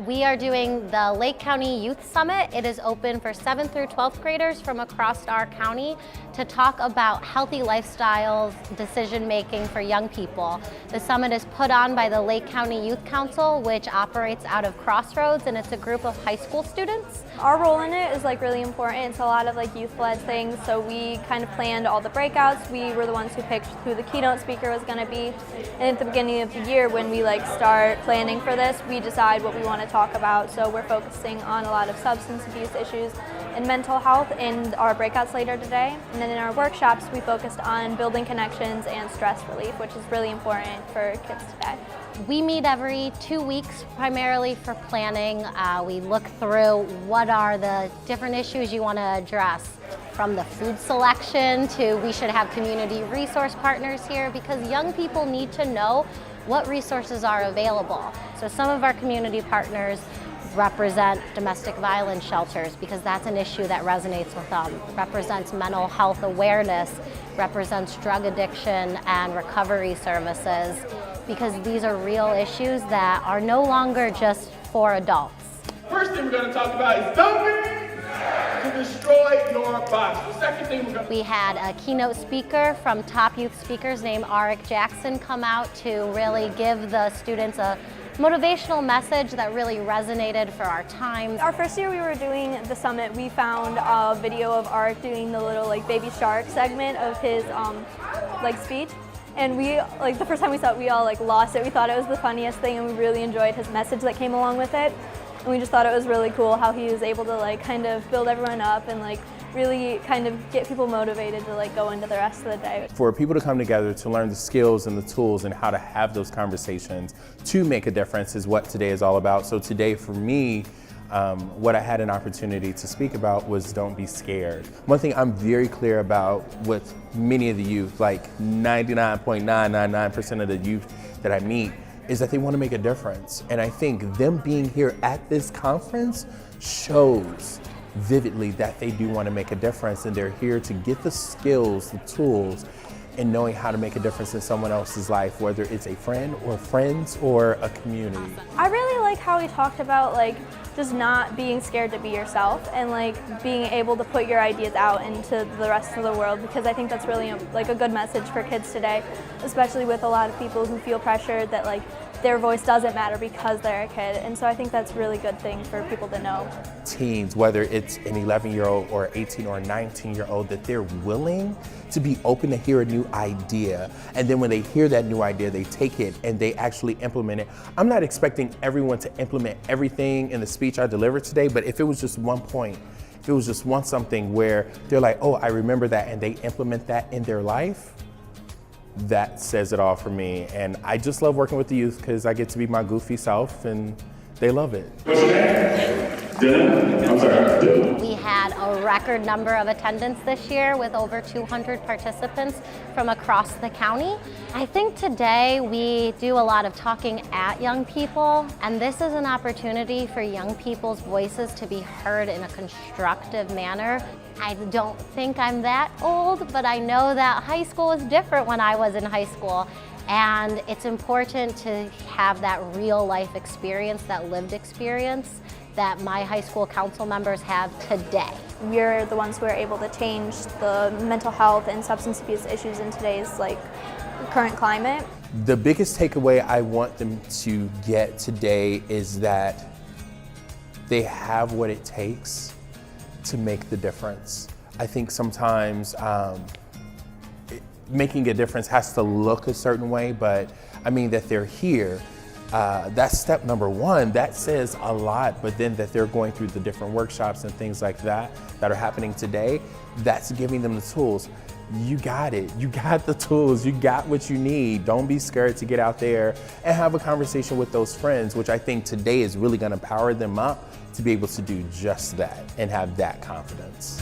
We are doing the Lake County Youth Summit. It is open for 7th through 12th graders from across our county to talk about healthy lifestyles, decision-making for young people. The summit is put on by the Lake County Youth Council, which operates out of Crossroads, and it's a group of high school students. Our role in it is really important. It's a lot of youth-led things, so we kind of planned all the breakouts. We were the ones who picked who the keynote speaker was going to be. And at the beginning of the year, when we start planning for this, we decide what we want to talk about. So we're focusing on a lot of substance abuse issues and mental health in our breakouts later today. And then in our workshops, we focused on building connections and stress relief, which is really important for kids today. We meet every 2 weeks primarily for planning. We look through what are the different issues you want to address, from the food selection to we should have community resource partners here, because young people need to know what resources are available. So some of our community partners represent domestic violence shelters because that's an issue that resonates with them, represents mental health awareness, represents drug addiction and recovery services, because these are real issues that are no longer just for adults. First thing we're going to talk about is dumping to destroy your box. The second thing we had a keynote speaker from Top Youth Speakers named Arik Jackson come out to really give the students a motivational message that really resonated for our times. Our first year we were doing the summit, we found a video of Arik doing the little baby shark segment of his speech. And we, the first time we saw it, we all lost it. We thought it was the funniest thing, and we really enjoyed his message that came along with it. And we just thought it was really cool how he was able to kind of build everyone up and really kind of get people motivated to go into the rest of the day. For people to come together to learn the skills and the tools and how to have those conversations to make a difference is what today is all about. So today for me, what I had an opportunity to speak about was don't be scared. One thing I'm very clear about with many of the youth, 99.999% of the youth that I meet, is that they want to make a difference. And I think them being here at this conference shows vividly that they do want to make a difference, and they're here to get the skills, the tools, and knowing how to make a difference in someone else's life, whether it's a friend or friends or a community. I really like how he talked about just not being scared to be yourself and being able to put your ideas out into the rest of the world, because I think that's really a good message for kids today, especially with a lot of people who feel pressured that their voice doesn't matter because they're a kid. And so I think that's a really good thing for people to know. Teens, whether it's an 11-year-old or 18 or 19-year-old, that they're willing to be open to hear a new idea. And then when they hear that new idea, they take it and they actually implement it. I'm not expecting everyone to implement everything in the speech I delivered today, but if it was just one point, if it was just one something where they're like, oh, I remember that, and they implement that in their life, that says it all for me. And I just love working with the youth because I get to be my goofy self and they love it. What's your name? Dylan? I'm sorry, Dylan. We had a record number of attendance this year with over 200 participants from across the county. I think today we do a lot of talking at young people, and this is an opportunity for young people's voices to be heard in a constructive manner. I don't think I'm that old, but I know that high school was different when I was in high school. And it's important to have that real life experience, that lived experience that my high school council members have today. We're the ones who are able to change the mental health and substance abuse issues in today's current climate. The biggest takeaway I want them to get today is that they have what it takes to make the difference. I think sometimes making a difference has to look a certain way, but I mean that they're here. That's step number one. That says a lot, but then that they're going through the different workshops and things like that that are happening today, that's giving them the tools. You got it. You got the tools. You got what you need. Don't be scared to get out there and have a conversation with those friends, which I think today is really going to power them up to be able to do just that and have that confidence.